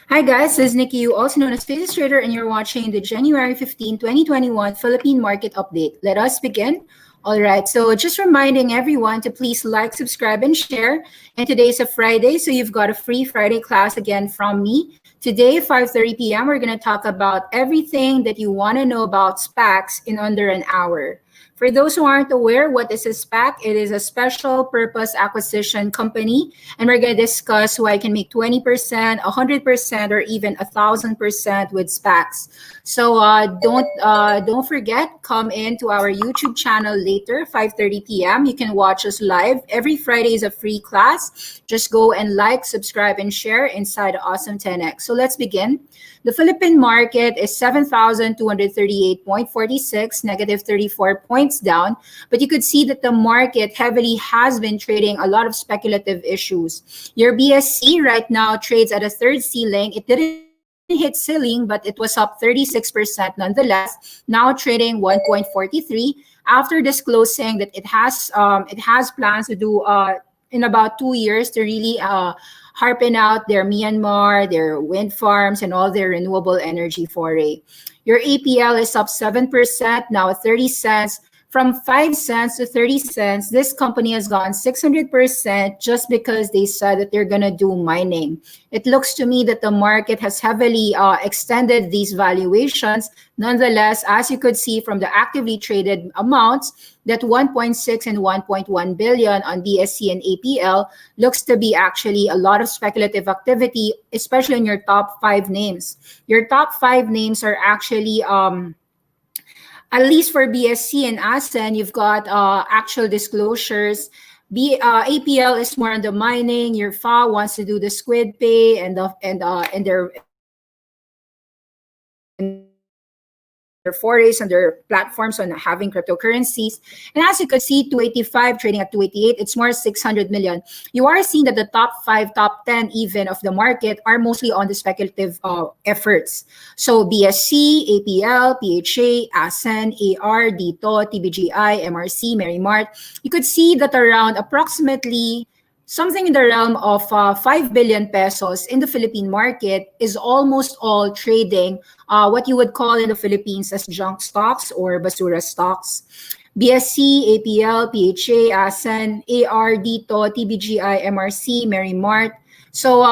Hi guys, this is Nikki, also known as Physics Trader, and you're watching the January 15, 2021 Philippine Market Update. Let us begin. All right, so just reminding everyone to please like, subscribe, and share. And today is a Friday, so you've got a free Friday class again from me. Today, 5:30 p.m., we're going to talk about everything that you want to know about SPACs in under an hour. For those who aren't aware, what is a SPAC? It is a special purpose acquisition company, and we're going to discuss why I can make 20%, 100%, or even 1,000% with SPACs. So don't forget, come into our YouTube channel later, 5:30 p.m. You can watch us live. Every Friday is a free class. Just go and like, subscribe, and share inside Awesome 10X. So let's begin. The Philippine market is 7,238.46, negative 34 points down. But you could see that the market heavily has been trading a lot of speculative issues. Your BSC right now trades at a third ceiling. It didn't hit ceiling, but it was up 36% nonetheless, now trading 1.43 after disclosing that it has plans to do in about 2 years to really harping out their Myanmar, their wind farms, and all their renewable energy foray. Your APL is up 7%, now at 30 cents. From 5 cents to 30 cents, this company has gone 600% just because they said that they're going to do mining. It looks to me that the market has heavily extended these valuations. Nonetheless, as you could see from the actively traded amounts, that 1.6 and 1.1 billion on BSC and APL looks to be actually a lot of speculative activity, especially in your top 5 names. Your top 5 names are actually at least for BSC and ASEN, you've got actual disclosures. APL is more on the mining. Your FA wants to do the squid pay and their forays on their platforms on having cryptocurrencies. And as you could see, 285 trading at 288, it's more 600 million. You are seeing that the top 5, top 10 even of the market are mostly on the speculative efforts. So BSC, APL, PHA, ASEN, AR, DITO, TBGI, MRC, Merrimart, you could see that around approximately something in the realm of 5 billion pesos in the Philippine market is almost all trading what you would call in the Philippines as junk stocks or basura stocks. BSC, APL, PHA, ASEN, AR, DITO, TBGI, MRC, Merrimart. So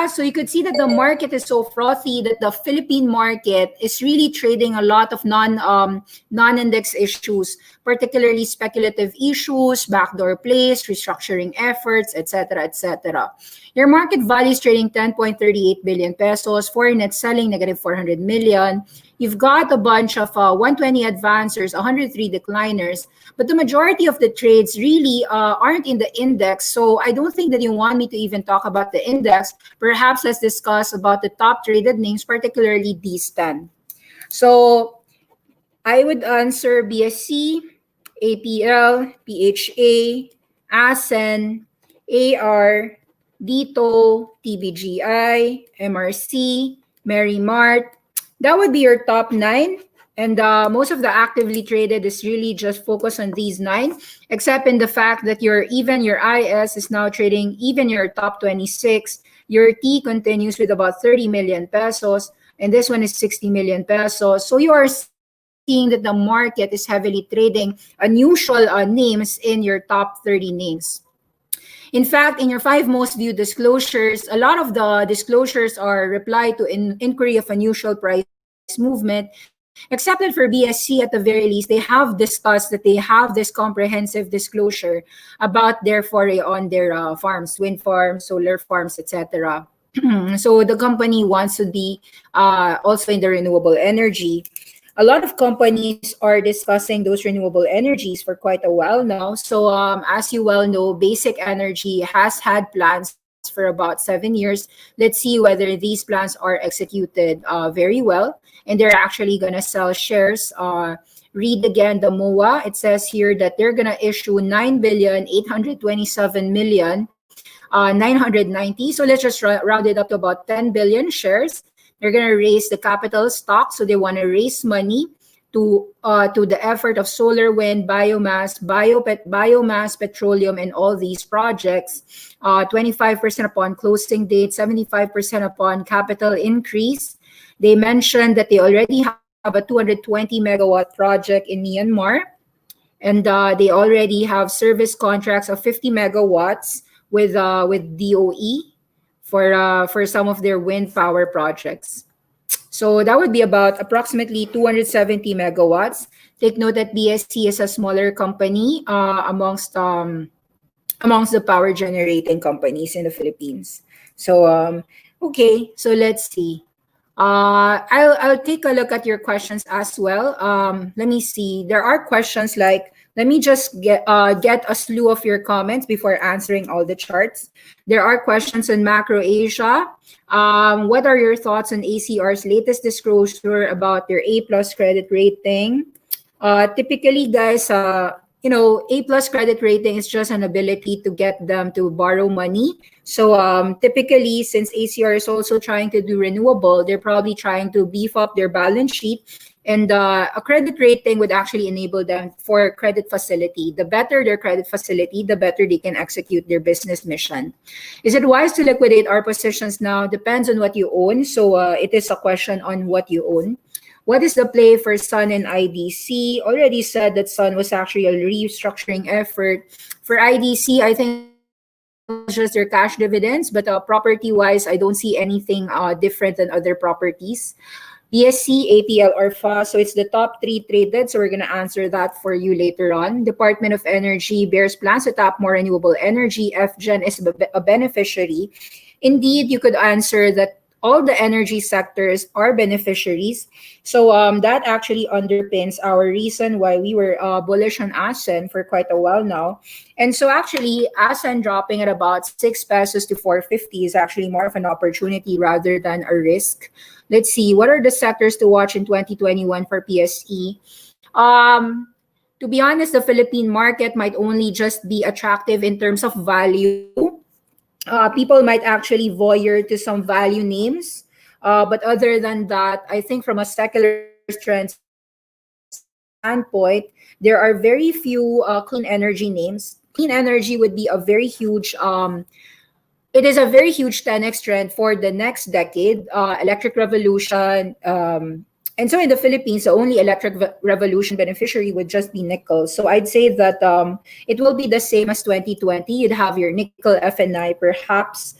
so you could see that the market is so frothy that the Philippine market is really trading a lot of non-index issues, particularly speculative issues, backdoor plays, restructuring efforts, etc., etc. Your market value is trading 10.38 billion pesos, foreign net selling negative 400 million. You've got a bunch of 120 advancers, 103 decliners, but the majority of the trades really aren't in the index. So I don't think that you want me to even talk about the index. Perhaps let's discuss about the top traded names, particularly these 10. So I would answer BSC, APL, PHA, ASEN, AR, DITO, TBGI, MRC, Merrimart. That would be your top 9. And most of the actively traded is really just focused on these 9, except in the fact that your IS is now trading even your top 26. Your T continues with about 30 million pesos, and this one is 60 million pesos. So you are seeing that the market is heavily trading unusual names in your top 30 names. In fact, in your 5 most viewed disclosures, a lot of the disclosures are reply to inquiry of unusual price movement, except that for BSC at the very least, they have discussed that they have this comprehensive disclosure about their foray on their farms, wind farms, solar farms, etc. So the company wants to be also in the renewable energy. A lot of companies are discussing those renewable energies for quite a while now. So as you well know, Basic Energy has had plans for about 7 years. Let's see whether these plans are executed very well. And they're actually going to sell shares. Read again the MOA. It says here that they're going to issue 9,827,990. So let's just round it up to about 10 billion shares. They're going to raise the capital stock. So they want to raise money. to the effort of solar, wind, biomass, petroleum, and all these projects. 25% upon closing date, 75% upon capital increase. They mentioned that they already have a 220 megawatt project in Myanmar, and they already have service contracts of 50 megawatts with DOE for some of their wind power projects. So that would be about approximately 270 megawatts. Take note that BSC is a smaller company amongst the power generating companies in the Philippines. So okay, so let's see. I'll take a look at your questions as well. Let me see. There are questions like, let me just get a slew of your comments before answering all the charts. There are questions on MacroAsia. What are your thoughts on ACR's latest disclosure about their A+ credit rating? Typically, guys, A+ credit rating is just an ability to get them to borrow money. So typically, since ACR is also trying to do renewable, they're probably trying to beef up their balance sheet. And a credit rating would actually enable them for credit facility. The better their credit facility, the better they can execute their business mission. Is it wise to liquidate our positions now? Depends on what you own. So it is a question on what you own. What is the play for Sun and IDC? Already said that Sun was actually a restructuring effort. For IDC, I think just their cash dividends, but property-wise, I don't see anything different than other properties. BSC, APL, or Froth. So it's the top 3 traded. So we're going to answer that for you later on. Department of Energy bears plans to tap more renewable energy. FGen is a beneficiary. Indeed, you could answer that all the energy sectors are beneficiaries. So that actually underpins our reason why we were bullish on ASEN for quite a while now. And so actually, ASEN dropping at about 6 pesos to 450 is actually more of an opportunity rather than a risk. Let's see, what are the sectors to watch in 2021 for PSE? To be honest, the Philippine market might only just be attractive in terms of value. People might actually voyeur to some value names. But other than that, I think from a secular trend standpoint, there are very few clean energy names. Clean energy would be a very huge, it is a very huge 10x trend for the next decade, electric revolution. And so in the Philippines, the only electric revolution beneficiary would just be nickel. So I'd say that it will be the same as 2020. You'd have your nickel FNI, perhaps.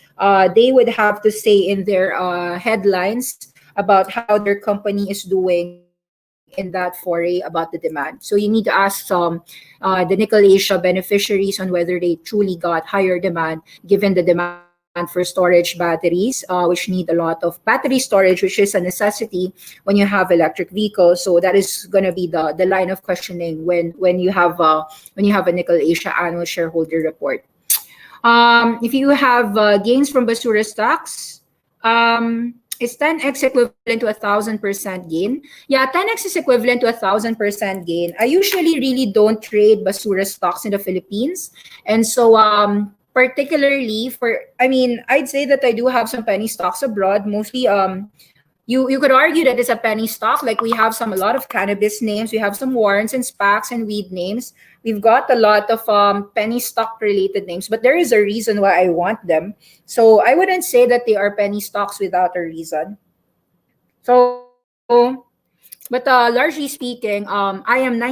They would have to say in their headlines about how their company is doing in that foray about the demand. So you need to ask the MacroAsia beneficiaries on whether they truly got higher demand given the demand for storage batteries, which need a lot of battery storage, which is a necessity when you have electric vehicles. So that is going to be the line of questioning when you have a MacroAsia annual shareholder report. If you have gains from Basura stocks, is 10x equivalent to 1,000% gain? Yeah, 10x is equivalent to 1,000% gain. I usually really don't trade Basura stocks in the Philippines, and so particularly I'd say that I do have some penny stocks abroad. Mostly, you could argue that it's a penny stock. Like we have a lot of cannabis names, we have some warrants and SPACs and weed names. We've got a lot of penny stock related names, but there is a reason why I want them. So I wouldn't say that they are penny stocks without a reason. So, but largely speaking, I am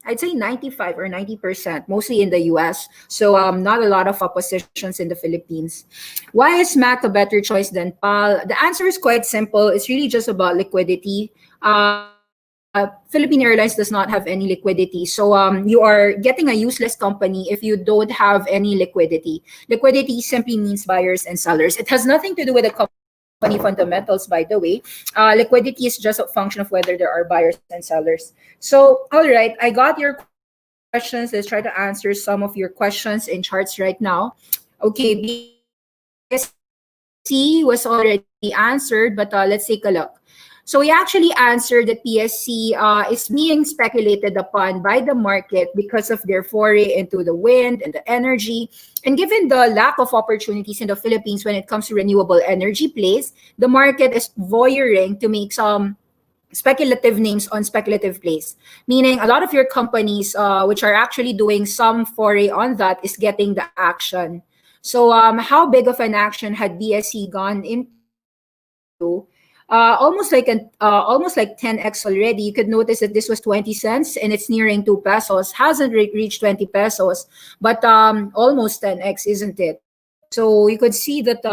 I'd say 95 or 90%, mostly in the US. So not a lot of positions in the Philippines. Why is MAC a better choice than PAL? The answer is quite simple. It's really just about liquidity. Philippine Airlines does not have any liquidity. So you are getting a useless company if you don't have any liquidity. Liquidity simply means buyers and sellers. It has nothing to do with the company fundamentals, by the way. Liquidity is just a function of whether there are buyers and sellers. So, all right, I got your questions. Let's try to answer some of your questions in charts right now. Okay, BSC was already answered, but let's take a look. So we actually answered that PSC is being speculated upon by the market because of their foray into the wind and the energy. And given the lack of opportunities in the Philippines when it comes to renewable energy plays, the market is voyeuring to make some speculative names on speculative plays, meaning a lot of your companies which are actually doing some foray on that is getting the action. So how big of an action had BSC gone into? Almost like 10x already. You could notice that this was 20 cents and it's nearing 2 pesos. Hasn't reached 20 pesos, but almost 10x, isn't it? So you could see that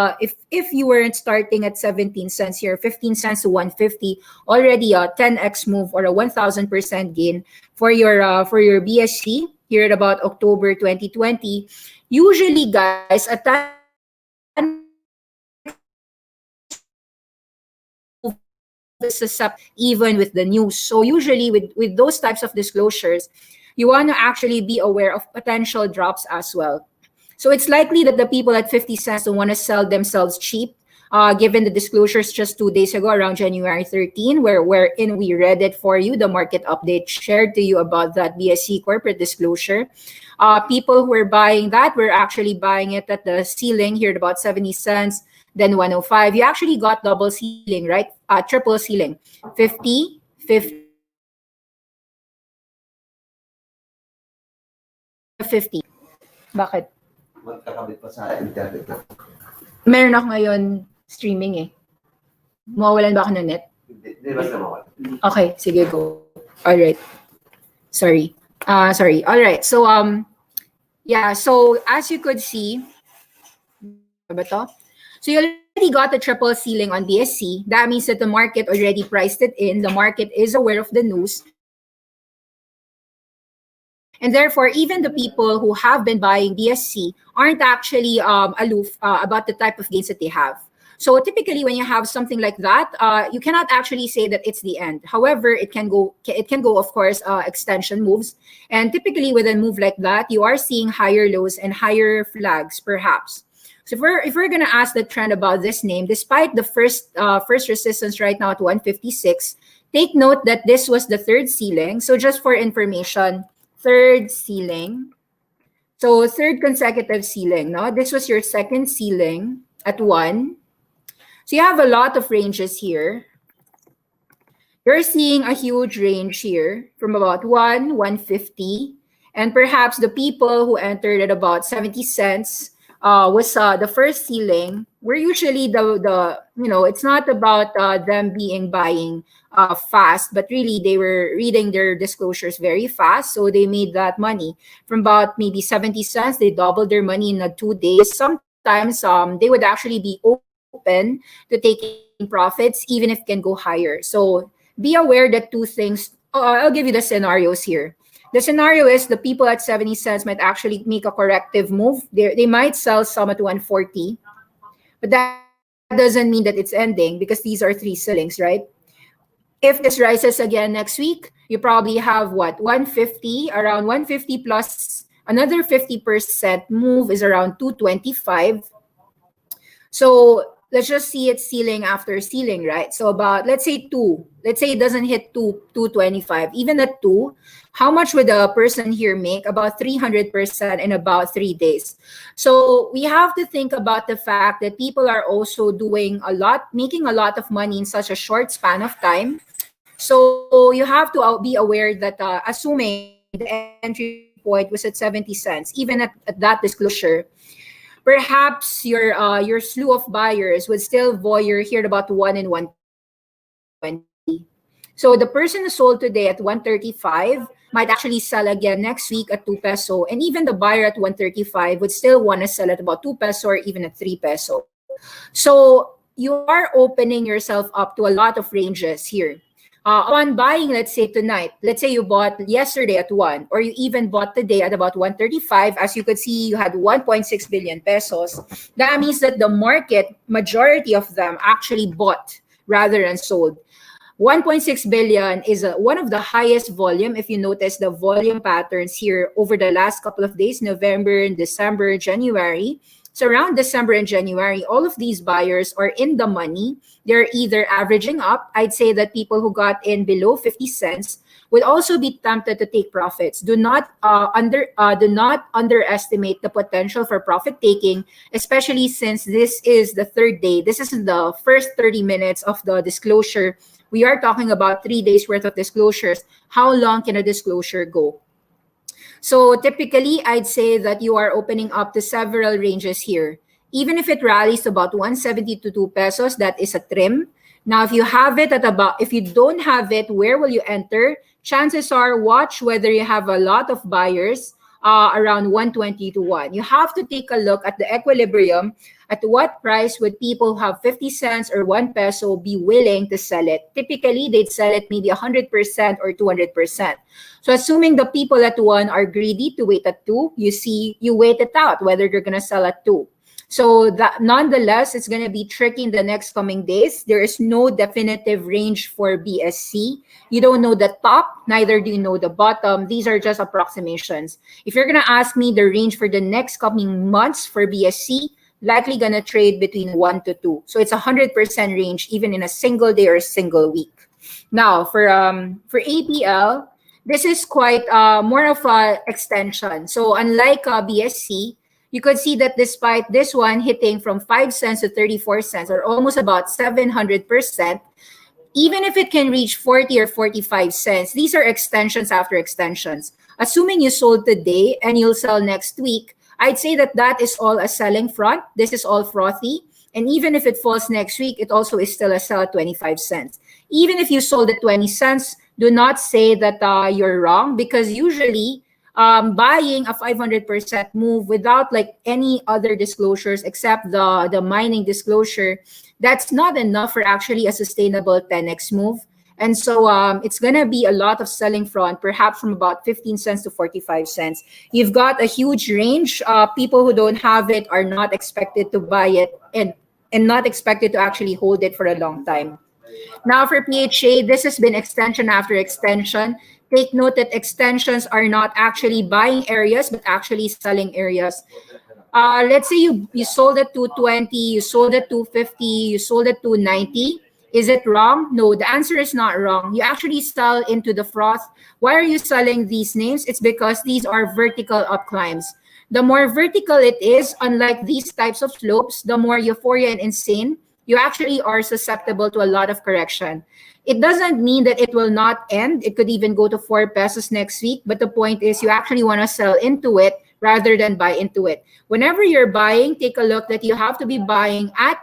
if you weren't starting at 17 cents here, 15 cents to 150, already a 10x move or a 1000% gain for your BSC here at about October 2020. Usually, guys, a 10x even with the news. So usually with those types of disclosures, you want to actually be aware of potential drops as well. So it's likely that the people at 50 cents don't want to sell themselves cheap, given the disclosures just 2 days ago around January 13, wherein we read it for you, the market update shared to you about that BSC corporate disclosure. People who were buying that were actually buying it at the ceiling here at about 70 cents, then 105. You actually got double ceiling, right? Triple ceiling, 50, 50, 50. Bakit? Magkakabit pa sa internet. Meron ako ngayon streaming eh. Mawawalan ba ako ng net? Hindi basta mawala. Okay, sige, go. All right. Sorry. Sorry. All right. So yeah, so as you could see, so you already got the triple ceiling on BSC. That means that the market already priced it in. The market is aware of the news. And therefore, even the people who have been buying BSC aren't actually aloof about the type of gains that they have. So typically, when you have something like that, you cannot actually say that it's the end. However, it can go, of course, extension moves. And typically, with a move like that, you are seeing higher lows and higher flags, perhaps. So if we're gonna ask the trend about this name, despite the first resistance right now at 156, take note that this was the third ceiling. So just for information, third ceiling. So third consecutive ceiling, no? This was your second ceiling at 1. So you have a lot of ranges here. You're seeing a huge range here from about 150. And perhaps the people who entered at about 70 cents was the first ceiling. We're usually the it's not about them being buying fast, but really they were reading their disclosures very fast, so they made that money from about maybe 70 cents. They doubled their money in 2 days. Sometimes they would actually be open to taking profits, even if it can go higher. So be aware that two things. I'll give you the scenarios here. The scenario is the people at 70 cents might actually make a corrective move. They might sell some at 140, but that doesn't mean that it's ending because these are three ceilings, right? If this rises again next week, you probably have what? 150, around 150 plus another 50% move is around 225. So let's just see it ceiling after ceiling, right? So about, let's say 2. Let's say it doesn't hit 225. Even at 2, how much would a person here make? About 300% in about 3 days. So we have to think about the fact that people are also doing a lot, making a lot of money in such a short span of time. So you have to be aware that assuming the entry point was at 70 cents, even at that disclosure, perhaps your slew of buyers would still voyeur here about 1 and 120. So the person who sold today at 135 might actually sell again next week at 2 peso, and even the buyer at 135 would still want to sell at about 2 peso or even at 3 peso. So you are opening yourself up to a lot of ranges here. On buying, let's say tonight, let's say you bought yesterday at 1, or you even bought today at about 135, as you could see, you had 1.6 billion pesos. That means that the market, majority of them actually bought rather than sold. 1.6 billion is one of the highest volume. If you notice the volume patterns here over the last couple of days, November, December, January. So around December and January, all of these buyers are in the money. They're either averaging up. I'd say that people who got in below 50 cents would also be tempted to take profits. Do not underestimate the potential for profit taking, especially since this is the third day. This is the first 30 minutes of the disclosure We are talking about 3 days worth of disclosures. How long can a disclosure go? So typically, I'd say that you are opening up to several ranges here. Even if it rallies to about 170 to 2 pesos, that is a trim. Now, if you have it at about, if you don't have it, where will you enter? Chances are, watch whether you have a lot of buyers around 120 to 1. You have to take a look at the equilibrium. At what price would people who have 50 cents or 1 peso be willing to sell it? Typically, they'd sell it maybe 100% or 200%. So assuming the people at 1 are greedy to wait at 2, you wait it out whether they're going to sell at 2. So that nonetheless, it's going to be tricky in the next coming days. There is no definitive range for BSC. You don't know the top, neither do you know the bottom. These are just approximations. If you're going to ask me the range for the next coming months for BSC, likely going to trade between 1 to 2. So it's 100% range, even in a single day or a single week. Now, for APL, this is quite more of an extension. So unlike BSC, you could see that despite this one hitting from 5 cents to 34 cents, or almost about 700%, even if it can reach 40 or 45 cents, these are extensions after extensions. Assuming you sold today and you'll sell next week, I'd say that that is all a selling front. This is all frothy. And even if it falls next week, it also is still a sell at 25 cents. Even if you sold at 20 cents, do not say that you're wrong, because usually buying a 500% move without like any other disclosures except the mining disclosure, that's not enough for actually a sustainable 10x move. And so it's going to be a lot of selling front, perhaps from about 15 cents to 45 cents. You've got a huge range. People who don't have it are not expected to buy it and not expected to actually hold it for a long time. Now for PHA, this has been extension after extension. Take note that extensions are not actually buying areas, but actually selling areas. Let's say you sold at 220, you sold at 250, you sold at 290. Is it wrong? No, the answer is not wrong. You actually sell into the froth. Why are you selling these names? It's because these are vertical up climbs. The more vertical it is, unlike these types of slopes, the more euphoria and insane, you actually are susceptible to a lot of correction. It doesn't mean that it will not end. It could even go to 4 pesos next week. But the point is you actually want to sell into it rather than buy into it. Whenever you're buying, take a look that you have to be buying at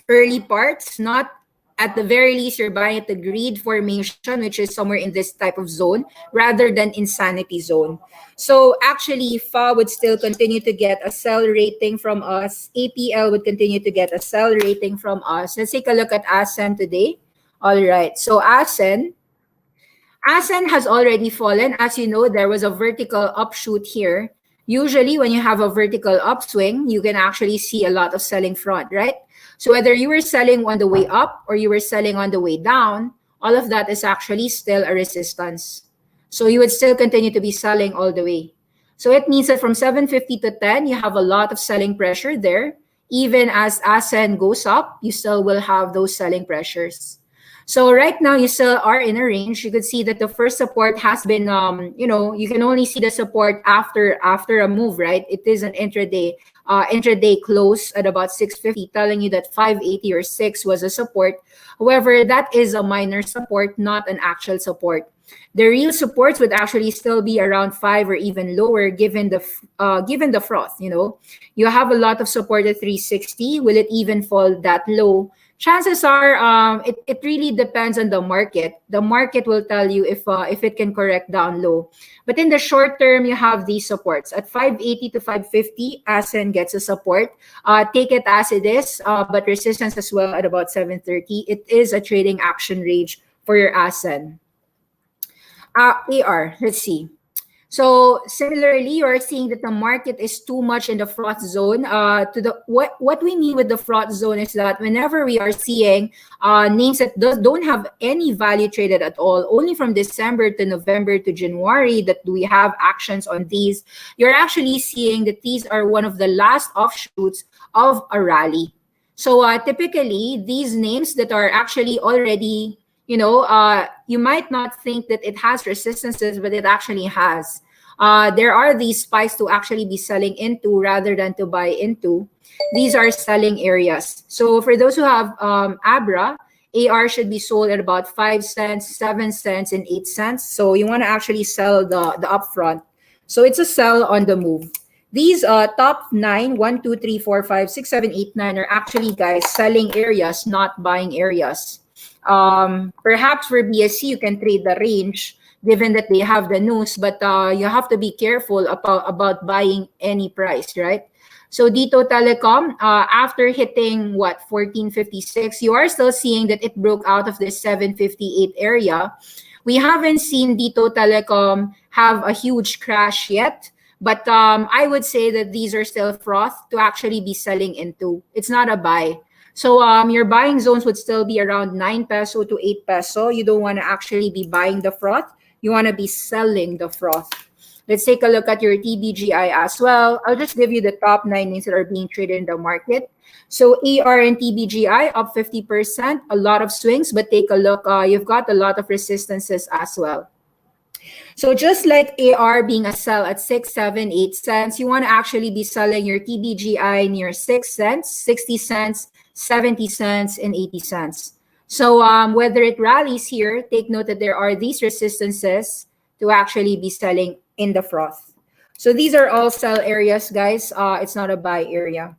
early parts, not at the very least you're buying at the greed formation, which is somewhere in this type of zone, rather than insanity zone. So actually, FA would still continue to get a sell rating from us. APL would continue to get a sell rating from us. Let's take a look at ASEN today. All right, so ASEN has already fallen. As you know, there was a vertical upshoot here. Usually when you have a vertical upswing, you can actually see a lot of selling front, right? So whether you were selling on the way up or you were selling on the way down, all of that is actually still a resistance. So you would still continue to be selling all the way. So it means that from 750 to 10, you have a lot of selling pressure there. Even as ASEN goes up, you still will have those selling pressures. So right now you still are in a range. You could see that the first support has been, you can only see the support after a move, right? It is an intraday close at about 650, telling you that 580 or 6 was a support. However, that is a minor support, not an actual support. The real supports would actually still be around 5 or even lower, given the froth. You have a lot of support at 360. Will it even fall that low? Chances are, it really depends on the market. The market will tell you if it can correct down low. But in the short term, you have these supports. At 580 to 550, ASEN gets a support. Take it as it is, but resistance as well at about 730. It is a trading action range for your ASEN. AR, let's see. So similarly, you're seeing that the market is too much in the froth zone. What we mean with the froth zone is that whenever we are seeing names that don't have any value traded at all, only from December to November to January that we have actions on these, you're actually seeing that these are one of the last offshoots of a rally. So typically, these names that are actually already, you might not think that it has resistances, but it actually has. There are these spikes to actually be selling into rather than to buy into. These are selling areas. So for those who have ABRA, AR should be sold at about 5 cents, 7 cents, and 8 cents. So you want to actually sell the upfront. So it's a sell on the move. These top 9, 1, 2, 3, 4, 5, 6, 7, 8, 9 are actually, guys, selling areas, not buying areas. Perhaps for BSC, you can trade the range given that they have the news, but you have to be careful about buying any price, right? So Dito Telecom, after hitting what 1456, you are still seeing that it broke out of this 758 area. We haven't seen Dito Telecom have a huge crash yet, but I would say that these are still froth to actually be selling into. It's not a buy. So your buying zones would still be around 9 peso to 8 peso. You don't want to actually be buying the froth. You want to be selling the froth. Let's take a look at your TBGI as well. I'll just give you the top 9 names that are being traded in the market. So AR and TBGI up 50%, a lot of swings, but take a look. You've got a lot of resistances as well. So just like AR being a sell at 6, 7, 8 cents, you want to actually be selling your TBGI near 6 cents, 60 cents, 70 cents, and 80 cents. So whether it rallies here, take note that there are these resistances to actually be selling in the froth. So these are all sell areas, guys. It's not a buy area.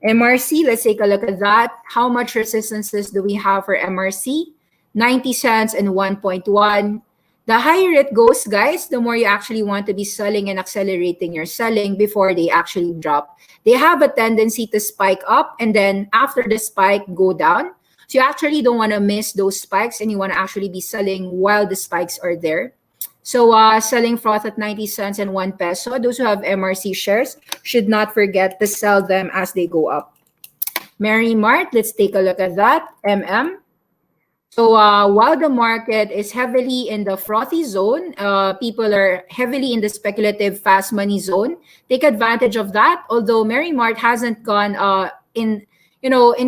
MRC, let's take a look at that. How much resistances do we have for MRC? 90 cents and 1.1. The higher it goes, guys, the more you actually want to be selling and accelerating your selling before they actually drop. They have a tendency to spike up and then after the spike, go down. So you actually don't want to miss those spikes and you want to actually be selling while the spikes are there. So selling froth at 90 cents and 1 peso. Those who have MRC shares should not forget to sell them as they go up. Mary Mart, let's take a look at that. So while the market is heavily in the frothy zone, people are heavily in the speculative fast money zone. Take advantage of that. Although Mary Mart hasn't gone in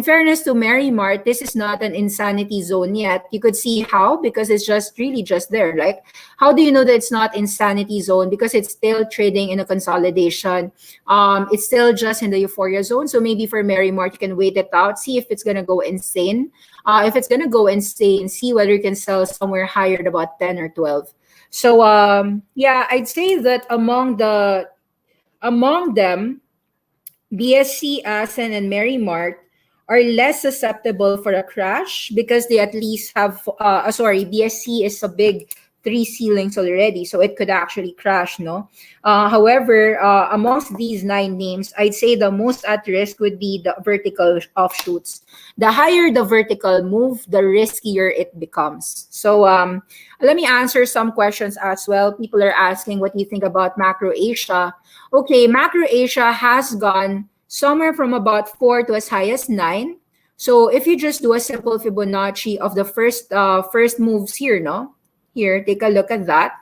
fairness to Mary Mart, this is not an insanity zone yet. You could see how, because it's just really just there. Like, how do you know that it's not insanity zone? Because it's still trading in a consolidation. It's still just in the euphoria zone. So maybe for Mary Mart, you can wait it out, see if it's gonna go insane. If it's gonna go insane, see whether you can sell somewhere higher at about 10 or 12. So yeah, I'd say that among them, BSC, Asen, and Mary Mart are less susceptible for a crash because they at least have, BSC is a big 3 ceilings already, so it could actually crash, no? However, amongst these 9 names, I'd say the most at risk would be the vertical offshoots. The higher the vertical move, the riskier it becomes. So let me answer some questions as well. People are asking, what do you think about MacroAsia? Okay, MacroAsia has gone somewhere from about 4 to as high as 9. So if you just do a simple Fibonacci of the first moves here, no? Here, take a look at that.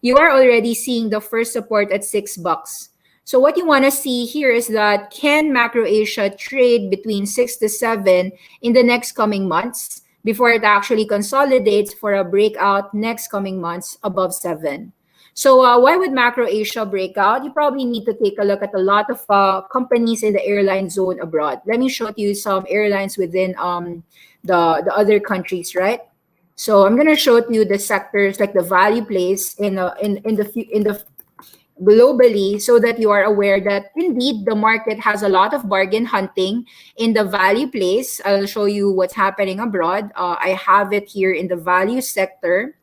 You are already seeing the first support at $6. So what you want to see here is that can MacroAsia trade between 6 to 7 in the next coming months before it actually consolidates for a breakout next coming months above 7. So why would MacroAsia break out? You probably need to take a look at a lot of companies in the airline zone abroad. Let me show you some airlines within the other countries, right? So I'm gonna show you the sectors like the value plays in the globally, so that you are aware that indeed the market has a lot of bargain hunting in the value plays. I'll show you what's happening abroad. I have it here in the value sector.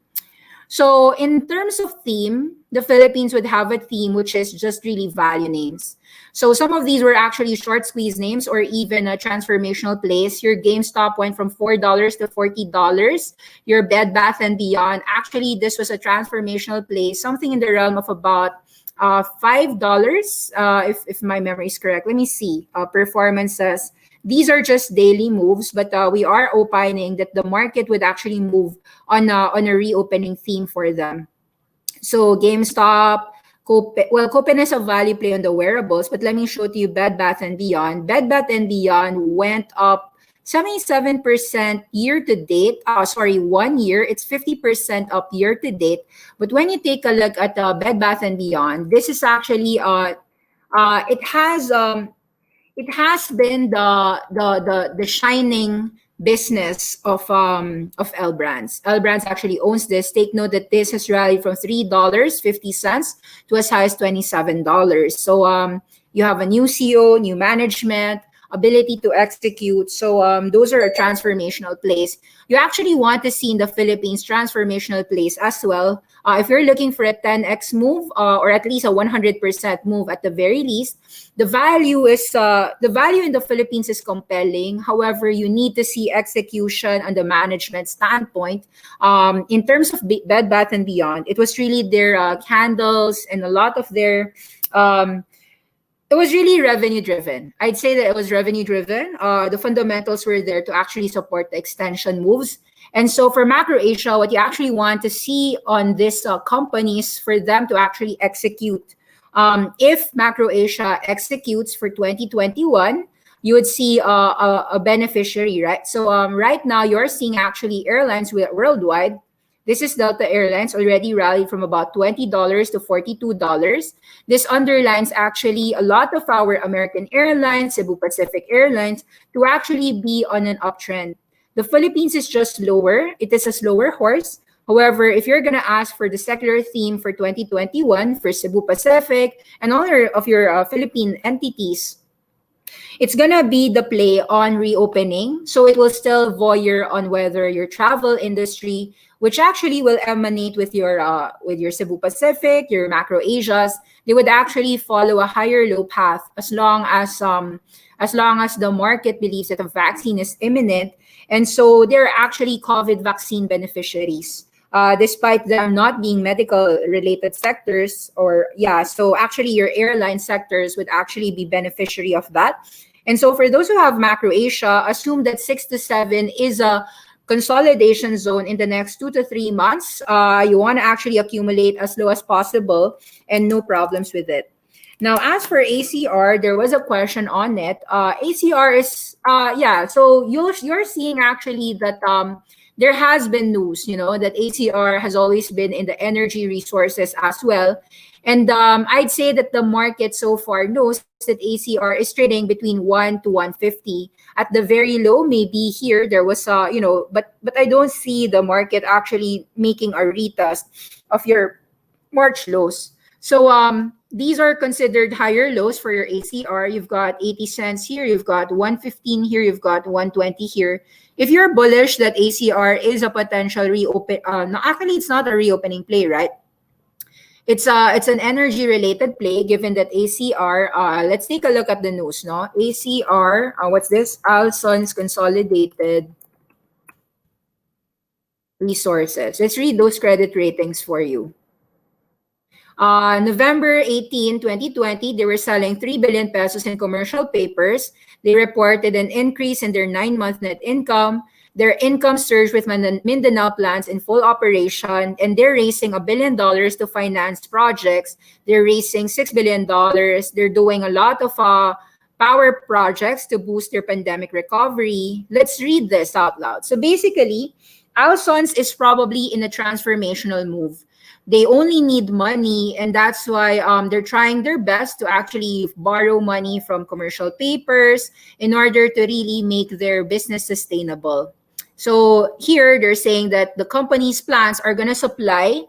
So in terms of theme, the Philippines would have a theme which is just really value names. So some of these were actually short squeeze names or even a transformational plays. Your GameStop went from $4 to $40. Your Bed Bath and Beyond, actually this was a transformational play, something in the realm of about $5, if my memory is correct. Let me see. Performances. These are just daily moves, but we are opining that the market would actually move on a reopening theme for them. So GameStop, Copen is a value play on the wearables, but let me show to you Bed Bath and Beyond. Bed Bath and Beyond went up 77% year to date. 1 year. It's 50% up year to date. But when you take a look at Bed Bath and Beyond, this is actually it has been the business of L Brands. L Brands actually owns this. Take note that this has rallied from $3.50 to as high as $27. So you have a new CEO, new management, ability to execute. So those are transformational plays. You actually want to see in the Philippines transformational plays as well. If you're looking for a 10x move or at least a 100% move at the very least, the value in the Philippines is compelling. However, you need to see execution on the management standpoint. In terms of Bed Bath and Beyond, it was really their candles and a lot of their it was really revenue driven. I'd say that it was revenue driven. The fundamentals were there to actually support the extension moves. And so for MacroAsia, what you actually want to see on this companies for them to actually execute. If MacroAsia executes for 2021, you would see a beneficiary, right? So right now you're seeing actually airlines worldwide. This is Delta Airlines, already rallied from about $20 to $42. This underlines actually a lot of our American airlines, Cebu Pacific Airlines, to actually be on an uptrend. The Philippines is just lower. It is a slower horse. However, if you're going to ask for the secular theme for 2021 for Cebu Pacific and all of your Philippine entities, it's gonna be the play on reopening. So it will still voyeur on whether your travel industry, which actually will emanate with your Cebu Pacific, your MacroAsias, they would actually follow a higher low path as long as the market believes that a vaccine is imminent. And so they're actually COVID vaccine beneficiaries. Despite them not being medical related sectors so actually your airline sectors would actually be beneficiary of that. And so for those who have MacroAsia, assume that 6 to 7 is a consolidation zone in the next 2 to 3 months. You want to actually accumulate as low as possible and no problems with it. Now, as for ACR, there was a question on it. ACR is, so you're seeing actually that there has been news, that ACR has always been in the energy resources as well. And I'd say that the market so far knows that ACR is trading between 1 to 150. At the very low, maybe here there was, but I don't see the market actually making a retest of your March lows. So these are considered higher lows for your ACR. You've got 80 cents here, you've got 115 here, you've got 120 here. If you're bullish that ACR is a potential reopen, no, actually it's not a reopening play, right? It's an energy related play given that ACR, let's take a look at the news, no? ACR, what's this? Alson's Consolidated Resources. Let's read those credit ratings for you. November 18, 2020, they were selling 3 billion pesos in commercial papers. They reported an increase in their 9-month net income. Their income surged with Mindanao plants in full operation, and they're raising $1 billion to finance projects. They're raising $6 billion. They're doing a lot of power projects to boost their pandemic recovery. Let's read this out loud. So basically, Alsons is probably in a transformational move. They only need money, and that's why they're trying their best to actually borrow money from commercial papers in order to really make their business sustainable. So here they're saying that the company's plants are going to supply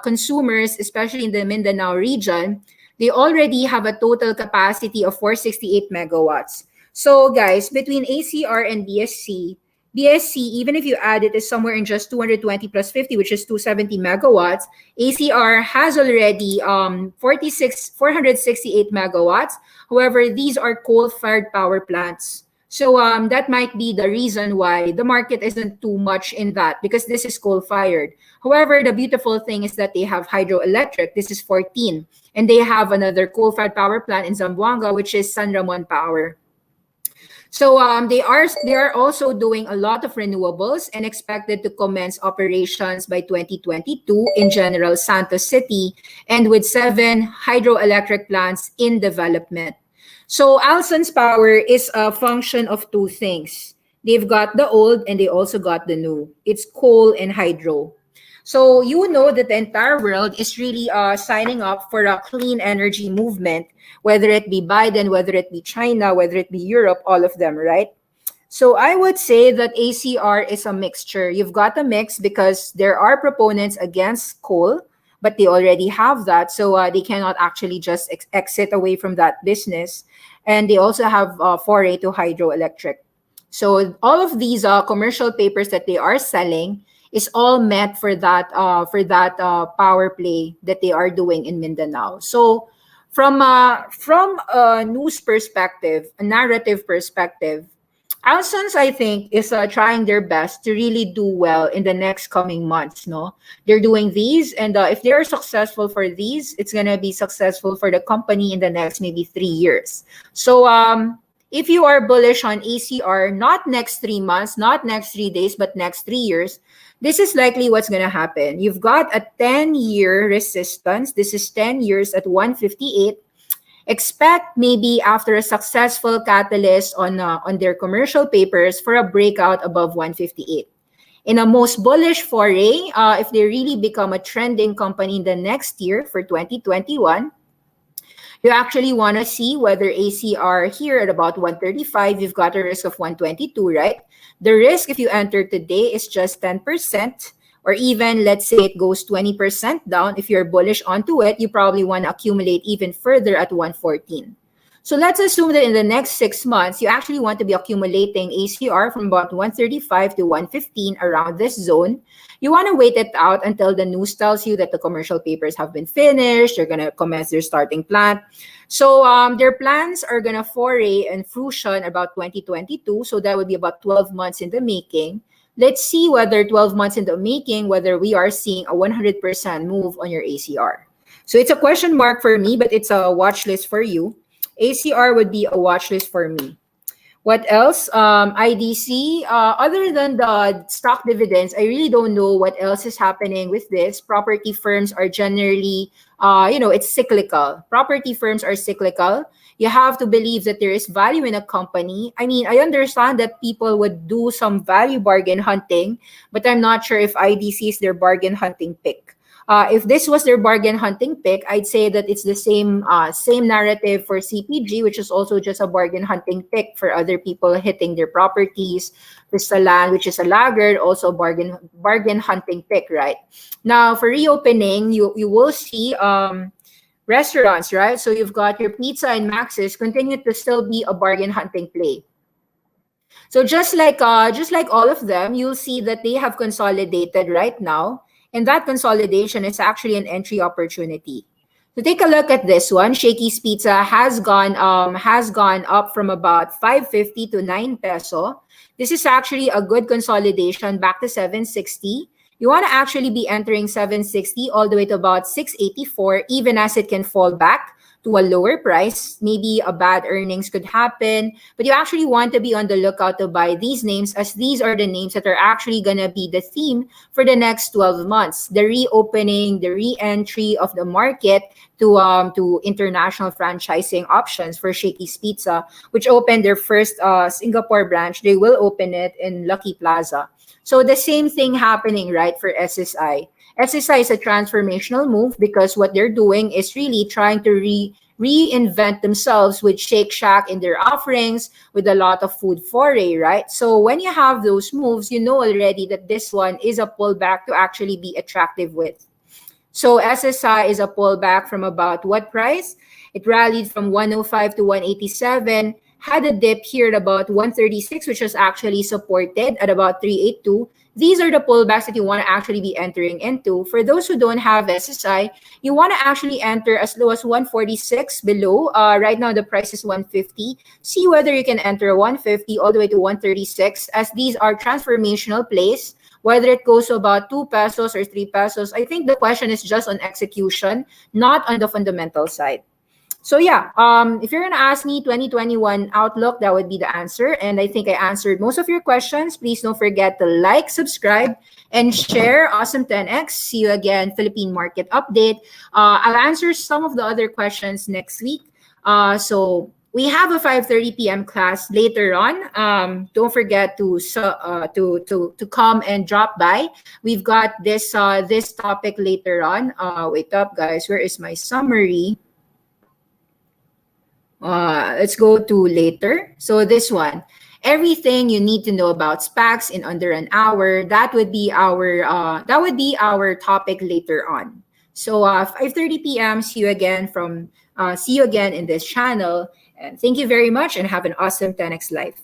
consumers, especially in the Mindanao region. They already have a total capacity of 468 megawatts. So guys, between ACR and BSC, even if you add it, is somewhere in just 220 plus 50, which is 270 megawatts. ACR has already 468 megawatts. However, these are coal-fired power plants. So that might be the reason why the market isn't too much in that, because this is coal-fired. However, the beautiful thing is that they have hydroelectric. This is 14. And they have another coal-fired power plant in Zamboanga, which is San Ramon Power. So they are also doing a lot of renewables and expected to commence operations by 2022 in General Santos City, and with 7 hydroelectric plants in development. So Alson's Power is a function of 2 things. They've got the old and they also got the new. It's coal and hydro. So you know that the entire world is really signing up for a clean energy movement, whether it be Biden, whether it be China, whether it be Europe, all of them, right? So I would say that ACR is a mixture. You've got a mix because there are proponents against coal, but they already have that. So they cannot actually just exit away from that business. And they also have foray to hydroelectric. So all of these commercial papers that they are selling is all meant for that power play that they are doing in Mindanao. So from a news perspective, a narrative perspective, Alsons, I think, is trying their best to really do well in the next coming months. No, they're doing these, and if they are successful for these, it's gonna be successful for the company in the next maybe 3 years. So, if you are bullish on ACR, not next 3 months, not next 3 days, but next 3 years, this is likely what's gonna happen. You've got a 10-year resistance. This is 10 years at 158. Expect maybe after a successful catalyst on their commercial papers for a breakout above 158. In a most bullish foray, if they really become a trending company in the next year for 2021, you actually want to see whether ACR here at about 135, you've got a risk of 122, right? The risk if you enter today is just 10%, or even let's say it goes 20% down. If you're bullish onto it, you probably want to accumulate even further at 114. So let's assume that in the next 6 months, you actually want to be accumulating ACR from about 135 to 115 around this zone. You want to wait it out until the news tells you that the commercial papers have been finished. They're going to commence their starting plant. So their plans are going to foray and fruition about 2022. So that would be about 12 months in the making. Let's see whether 12 months in the making, whether we are seeing a 100% move on your ACR. So it's a question mark for me, but it's a watch list for you. ACR would be a watch list for me. What else? IDC, other than the stock dividends, I really don't know what else is happening with this. Property firms are generally, it's cyclical. Property firms are cyclical. You have to believe that there is value in a company. I mean, I understand that people would do some value bargain hunting, but I'm not sure if IDC is their bargain hunting pick. If this was their bargain hunting pick, I'd say that it's the same narrative for CPG, which is also just a bargain hunting pick for other people hitting their properties. Crystalline, which is a laggard, also bargain hunting pick, right? Now for reopening, you will see restaurants, right? So you've got your Pizza and Max's continue to still be a bargain hunting play. So just like all of them, you'll see that they have consolidated right now. And that consolidation is actually an entry opportunity. So take a look at this one. Shakey's Pizza has gone up from about 550 to 9 peso. This is actually a good consolidation back to 760. You want to actually be entering 760 all the way to about 684, even as it can fall back to a lower price. Maybe a bad earnings could happen, but you actually want to be on the lookout to buy these names, as these are the names that are actually going to be the theme for the next 12 months. The reopening, the re-entry of the market to international franchising options for Shakey's Pizza, which opened their first Singapore branch. They will open it in Lucky Plaza. So the same thing happening, right, for SSI. SSI is a transformational move because what they're doing is really trying to reinvent themselves with Shake Shack in their offerings, with a lot of food foray, right? So when you have those moves, you know already that this one is a pullback to actually be attractive with. So SSI is a pullback from about what price? It rallied from 105 to 187, had a dip here at about 136, which was actually supported at about 382. These are the pullbacks that you want to actually be entering into. For those who don't have SSI, you want to actually enter as low as 146 below. Right now, the price is 150. See whether you can enter 150 all the way to 136, as these are transformational plays. Whether it goes to about 2 pesos or 3 pesos, I think the question is just on execution, not on the fundamental side. So yeah, if you're going to ask me 2021 outlook, that would be the answer. And I think I answered most of your questions. Please don't forget to like, subscribe, and share. Awesome 10X. See you again, Philippine Market Update. I'll answer some of the other questions next week. So we have a 5:30 p.m. class later on. Don't forget to come and drop by. We've got this topic later on. Wait up, guys. Where is my summary? Let's go to later. So this one, everything you need to know about SPACs in under an hour. That would be our topic later on. So 5:30 p.m. See you again in this channel. And thank you very much and have an awesome 10x life.